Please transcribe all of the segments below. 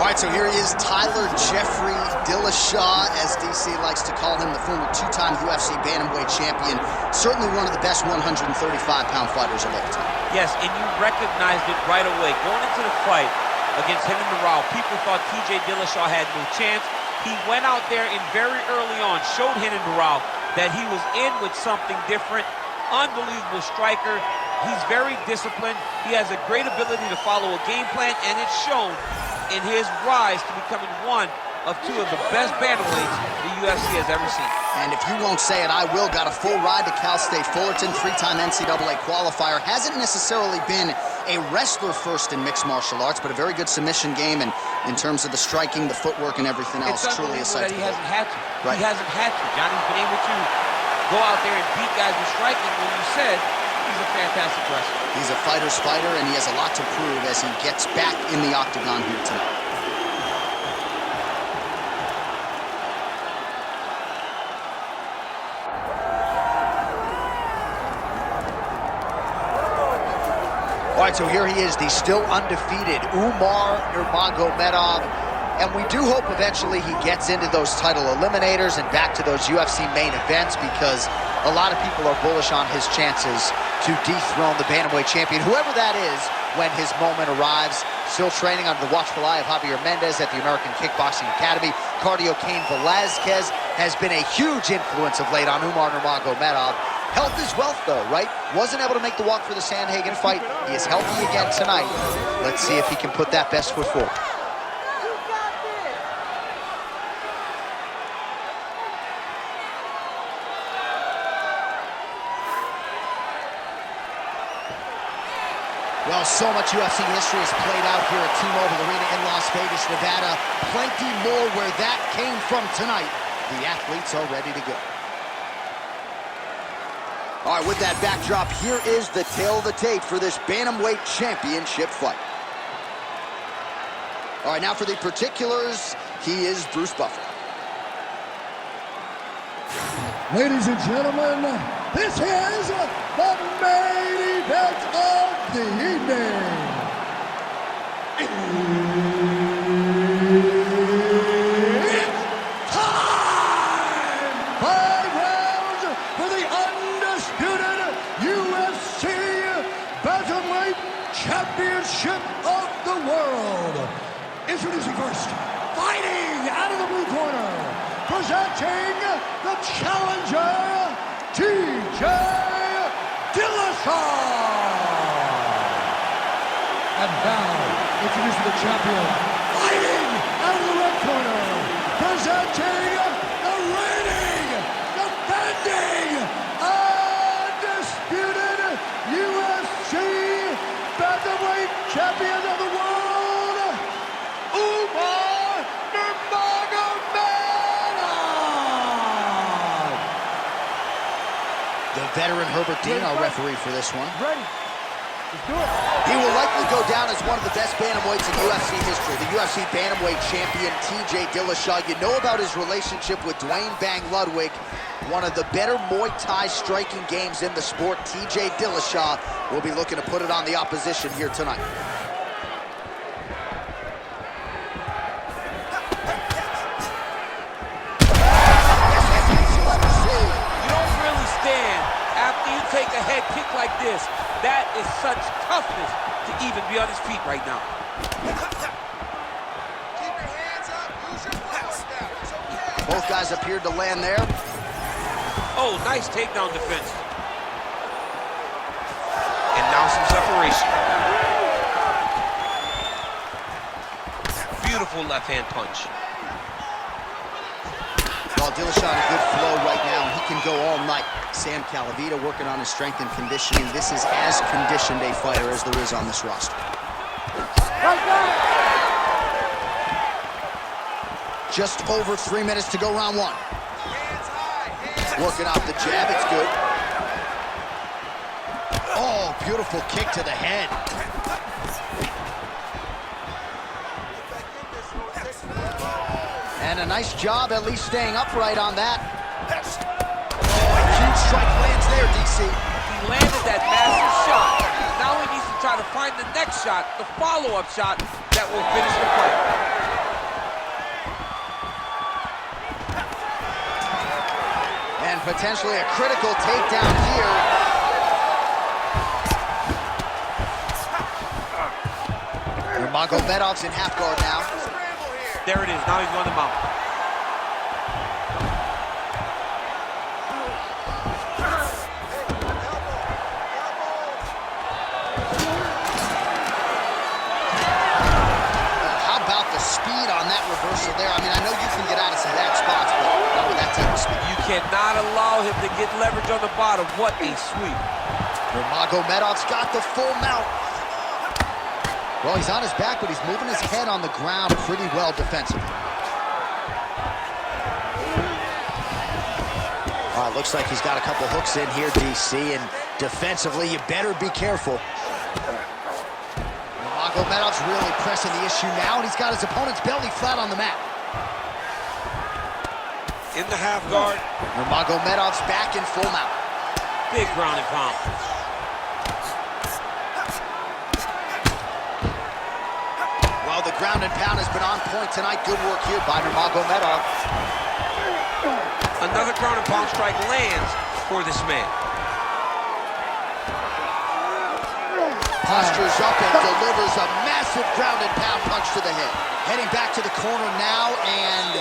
All right, so here he is, Tyler Jeffrey Dillashaw, as DC likes to call him, the former two-time UFC bantamweight champion. Certainly one of the best 135-pound fighters of all time. Yes, and you recognized it right away. Going into the fight against Renan Barão, people thought TJ Dillashaw had no chance. He went out there and very early on showed Renan Barão that he was in with something different. Unbelievable striker. He's very disciplined. He has a great ability to follow a game plan, and it's shown in his rise to becoming one of two of the best bantamweights the UFC has ever seen. And if you won't say it, I will. Got a full ride to Cal State Fullerton, three-time NCAA qualifier. Hasn't necessarily been a wrestler first in mixed martial arts, but a very good submission game, and in terms of the striking, the footwork, and everything else, truly a sight to behold. He hasn't had to. Right. He hasn't had to. Johnny's been able to go out there and beat guys with striking when you said he's a fantastic wrestler. He's a fighter's fighter, and he has a lot to prove as he gets back in the octagon here tonight. All right, so here he is, the still undefeated Umar Nurmagomedov. And we do hope eventually he gets into those title eliminators and back to those UFC main events, because a lot of people are bullish on his chances to dethrone the bantamweight champion, whoever that is, when his moment arrives. Still training under the watchful eye of Javier Mendez at the American Kickboxing Academy. Cardio Cain Velasquez has been a huge influence of late on Umar Nurmagomedov. Health is wealth, though, right? Wasn't able to make the walk for the Sandhagen fight. He is healthy again tonight. Let's see if he can put that best foot forward. Well, so much UFC history has played out here at T-Mobile Arena in Las Vegas, Nevada. Plenty more where that came from tonight. The athletes are ready to go. All right, with that backdrop, here is the tale of the tape for this Bantamweight Championship fight. All right, now for the particulars, he is Bruce Buffer. Ladies and gentlemen, this is the main event of the evening. It's time! 5 rounds for the undisputed UFC Bantamweight Championship of the world. Introducing first, fighting out of the blue corner, presenting the challenger, TJ Dillashaw. And now, introducing the champion, fighting out of the red corner, presenting the reigning, defending, undisputed UFC Bantamweight champion of the world, Umar Nurmagomedov. The veteran Herbert Dean, our referee for this one. Ready. Let's do it. He will likely go down as one of the best bantamweights in UFC history. The UFC bantamweight champion, TJ Dillashaw. You know about his relationship with Dwayne Bang Ludwig, one of the better Muay Thai striking games in the sport. TJ Dillashaw will be looking to put it on the opposition here tonight. You don't really stand after you take a head kick like this. That is such toughness to even be on his feet right now. Keep your hands up, use your foot now. It's okay. Both guys appeared to land there. Oh, nice takedown defense. And now some separation. Beautiful left-hand punch. While Dillashaw in a good flow right now, he can go all night. Sam Calavita working on his strength and conditioning. This is as conditioned a fighter as there is on this roster. Just over 3 minutes to go, round one. Working off the jab, it's good. Oh, beautiful kick to the head. And a nice job at least staying upright on that. Oh, a huge strike lands there, DC. He landed that massive shot. Now he needs to try to find the next shot, the follow-up shot that will finish the fight. Potentially a critical takedown here. Nurmagomedov's in half guard now. There it is. Now he's on the mount. How about the speed on that reversal there? I mean, I know you can get out of some bad spots, but not with that type of speed. You cannot allow him to get leverage on the bottom. What a sweep. Nurmagomedov's got the full mount. Well, he's on his back, but he's moving his head on the ground pretty well defensively. All right, looks like he's got a couple hooks in here, DC, and defensively, you better be careful. Nurmagomedov's really pressing the issue now, and he's got his opponent's belly flat on the mat. In the half guard. Nurmagomedov's back in full mount. Big ground and pound. Well, the ground and pound has been on point tonight. Good work here by Nurmagomedov. Another ground and pound strike lands for this man. Postures up and delivers a massive ground and pound punch to the head. Heading back to the corner now, and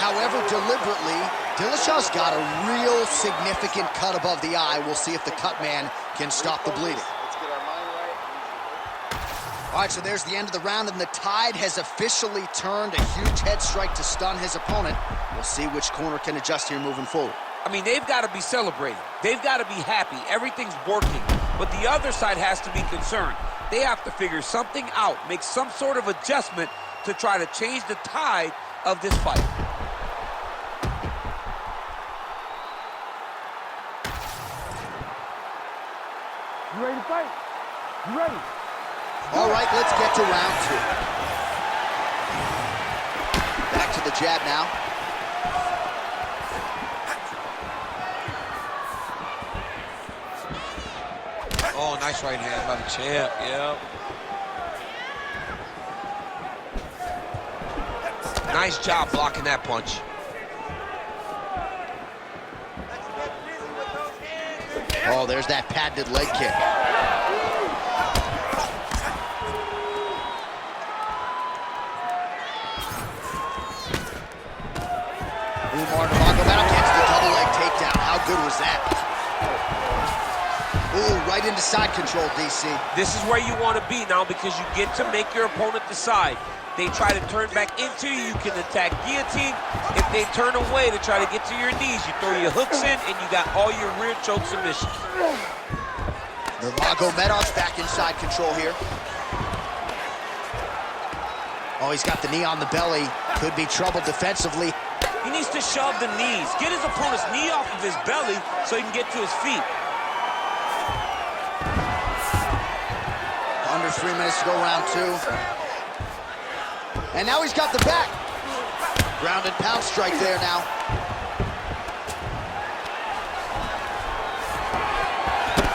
however deliberately, Dillashaw's got a real significant cut above the eye. We'll see if the cut man can stop the bleeding. All right, so there's the end of the round, and the tide has officially turned. A huge head strike to stun his opponent. We'll see which corner can adjust here moving forward. I mean, they've got to be celebrating. They've got to be happy. Everything's working. But the other side has to be concerned. They have to figure something out, make some sort of adjustment to try to change the tide of this fight. You ready to fight? You ready? All right, let's get to round two. Back to the jab now. Oh, nice right hand by the champ, yeah. Nice job blocking that punch. Oh, there's that patented leg kick. Umar Nurmagomedov gets the double leg takedown. How good was that? Ooh, right into side control, DC. This is where you want to be now because you get to make your opponent decide. They try to turn back into you, you can attack guillotine. If they turn away to try to get to your knees, you throw your hooks in and you got all your rear choke submissions. Nurmagomedov's back inside control here. Oh, he's got the knee on the belly. Could be trouble defensively. He needs to shove the knees. Get his opponent's knee off of his belly so he can get to his feet. Under 3 minutes to go, round two. And now he's got the back. Ground and pound strike there now.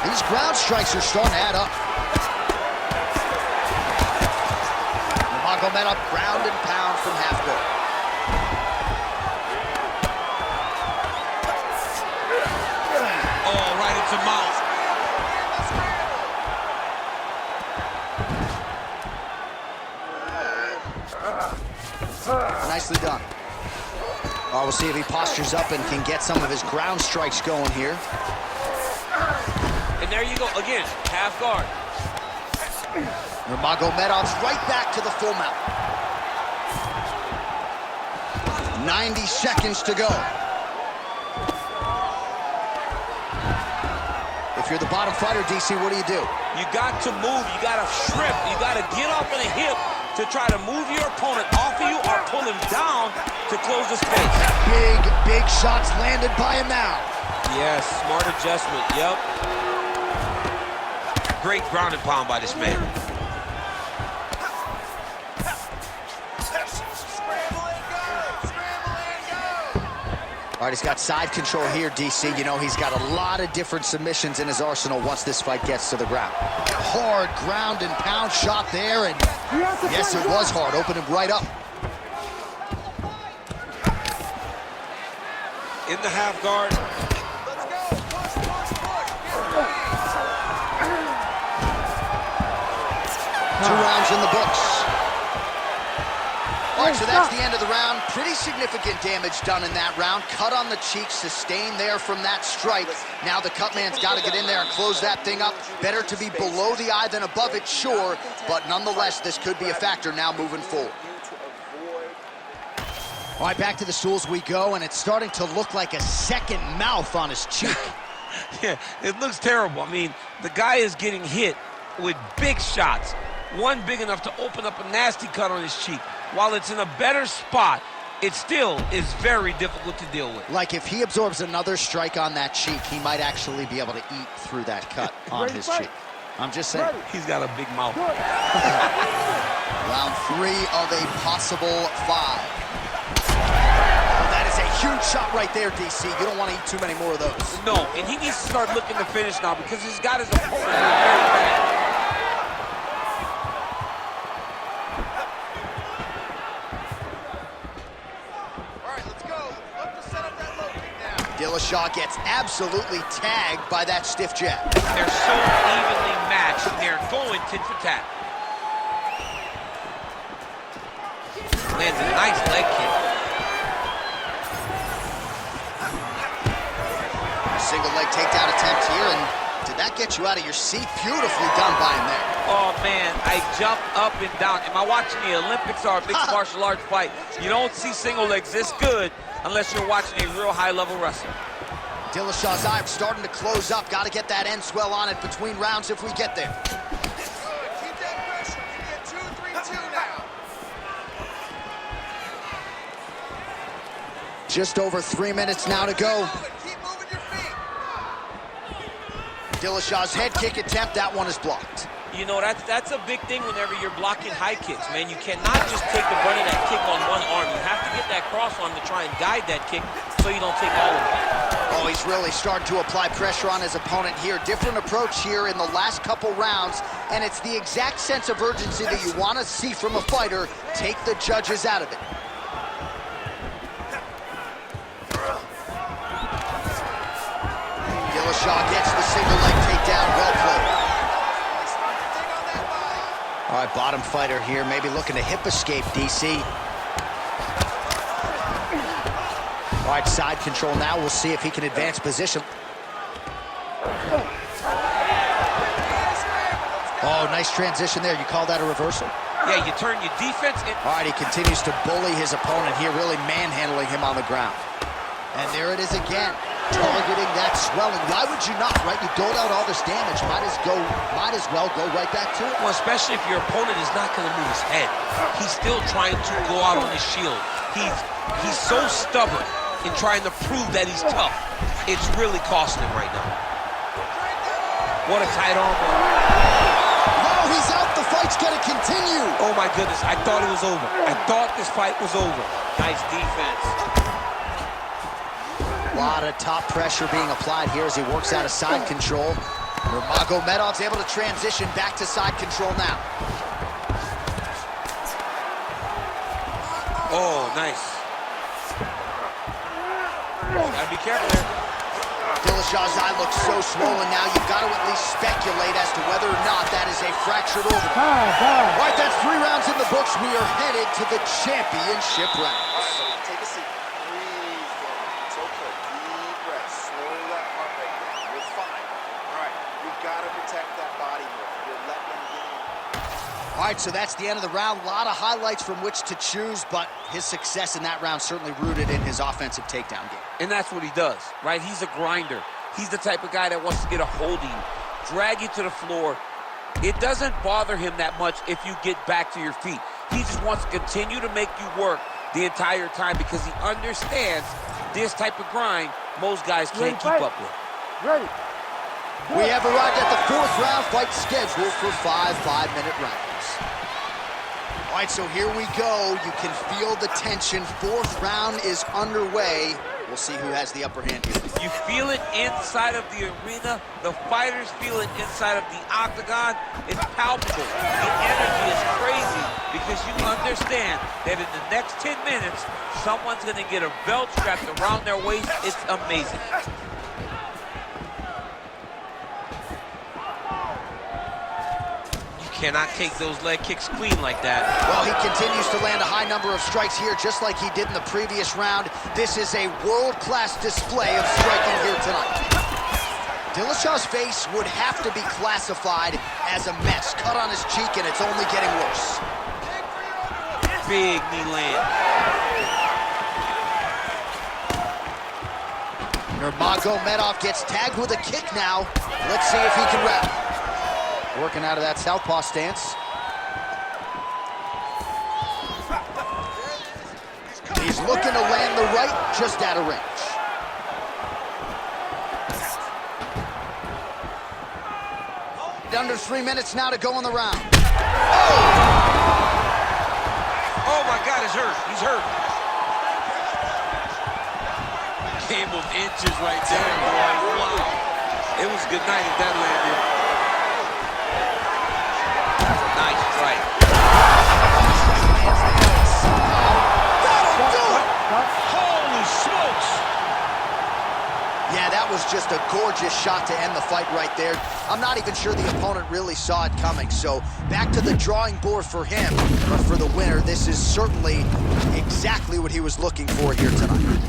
These ground strikes are starting to add up. Nurmagomedov ground and pound from half guard. Oh, right into mouth. Nicely done. Oh, we'll see if he postures up and can get some of his ground strikes going here. And there you go, again, half guard. Nurmagomedov's right back to the full mount. 90 seconds to go. If you're the bottom fighter, DC, what do? You got to move, you got to strip, you got to get off of the hip to try to move your opponent off of you or pull him down to close the space. Big shots landed by him now. Yes, smart adjustment, yep. Great ground and pound by this man. All right, he's got side control here, DC. You know, he's got a lot of different submissions in his arsenal once this fight gets to the ground. Hard ground and pound shot there, and yes, it was hard. Opened him right up. In the half guard. 2 rounds in the books. All right, so that's the end of the round. Pretty significant damage done in that round. Cut on the cheek, sustained there from that strike. Now the cut man's got to get in there and close that thing up. Better to be below the eye than above it, sure, but nonetheless, this could be a factor now moving forward. All right, back to the stools we go, and it's starting to look like a second mouth on his cheek. Yeah, it looks terrible. I mean, the guy is getting hit with big shots. One big enough to open up a nasty cut on his cheek. While it's in a better spot, it still is very difficult to deal with. Like if he absorbs another strike on that cheek, he might actually be able to eat through that cut on his cheek. I'm just saying. He's got a big mouth. Round 3 of a possible 5. That is a huge shot right there, DC. You don't want to eat too many more of those. No, and he needs to start looking to finish now because he's got his opponent very bad. Dillashaw gets absolutely tagged by that stiff jab. They're so evenly matched, and they're going tit for tat. Lands a nice leg kick. Single leg takedown attempt here, and did that get you out of your seat? Beautifully done by him there. Oh, man, I jumped up and down. Am I watching the Olympics or a mixed martial arts fight? You don't see single legs this good unless you're watching a real high-level wrestler. Dillashaw's eye starting to close up. Got to get that end swell on it between rounds if we get there. Good. Keep that pressure. You get 2-3-2 now. Just over 3 minutes now to go. Keep moving your feet. Dillashaw's head kick attempt, that one is blocked. You know, that's a big thing whenever you're blocking high kicks, man. You cannot just take the brunt of that kick on one arm. You have to get that cross arm to try and guide that kick so you don't take all of it. Oh, he's really starting to apply pressure on his opponent here. Different approach here in the last couple rounds, and it's the exact sense of urgency that you want to see from a fighter. Take the judges out of it. Dillashaw gets the single leg takedown. Well played. All right, bottom fighter here, maybe looking to hip escape, DC. All right, side control now. We'll see if he can advance position. Oh, nice transition there. You call that a reversal? Yeah, you turn your defense in. All right, he continues to bully his opponent here, really manhandling him on the ground. And there it is again, targeting that swelling. Why would you not, right? You doled out all this damage. Might as well go right back to it. Well, especially if your opponent is not going to move his head. He's still trying to go out on his shield. He's so stubborn in trying to prove that he's tough. It's really costing him right now. What a tight arm. No, he's out. The fight's going to continue. Oh, my goodness. I thought it was over. I thought this fight was over. Nice defense. A lot of top pressure being applied here as he works out of side control. Nurmagomedov's able to transition back to side control now. Oh, nice. Gotta be careful there. Dillashaw's eye looks so swollen now, you've got to at least speculate as to whether or not that is a fractured organ. All right, that's 3 rounds in the books. We are headed to the championship rounds. Take a seat. Breathe. It's okay. Deep breath. Slow that heart rate down. You're fine. All right. You've got to protect that body more. You're letting them get in. All right, so that's the end of the round. A lot of highlights from which to choose, but his success in that round certainly rooted in his offensive takedown game. And that's what he does, right? He's a grinder. He's the type of guy that wants to get a hold of you, drag you to the floor. It doesn't bother him that much if you get back to your feet. He just wants to continue to make you work the entire time because he understands this type of grind most guys can't keep up with. Ready. We have arrived at the 4th round fight scheduled for 5 5-minute rounds. All right, so here we go. You can feel the tension. 4th round is underway. We'll see who has the upper hand here. You feel it inside of the arena. The fighters feel it inside of the octagon. It's palpable. The energy is crazy because you understand that in the next 10 minutes, someone's going to get a belt strapped around their waist. It's amazing. You Cannot take those leg kicks clean like that. Well, he continues to land a high number of strikes here, just like he did in the previous round. This is a world-class display of striking here tonight. Dillashaw's face would have to be classified as a mess. Cut on his cheek, and it's only getting worse. Big knee land. Nurmagomedov gets tagged with a kick now. Let's see if he can wrap. Working out of that southpaw stance. He's looking to land the right, just out of range. Under 3 minutes now to go in the round. Oh my God, he's hurt. He's hurt. Game of inches right there, boy. Wow. It was a good night if that landed. Nice strike. That'll do it! Holy smokes! Yeah, that was just a gorgeous shot to end the fight right there. I'm not even sure the opponent really saw it coming, so back to the drawing board for him. But for the winner, this is certainly exactly what he was looking for here tonight.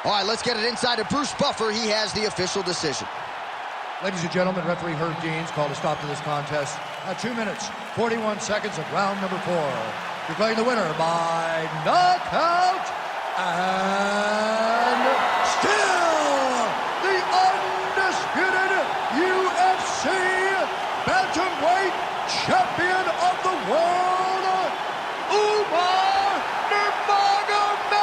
All right, let's get it inside to Bruce Buffer. He has the official decision. Ladies and gentlemen, referee Herb Deans called a stop to this contest at 2 minutes, 41 seconds of round number 4. Declaring the winner by knockout and still the undisputed UFC bantamweight champion of the world, Umar Nurmagomedov!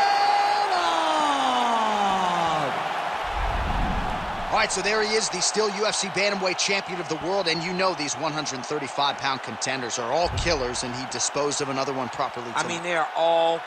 All right, so there he is, the still UFC bantamweight champion of the world, and you know these 135-pound contenders are all killers, and he disposed of another one properly tonight. I mean, they are all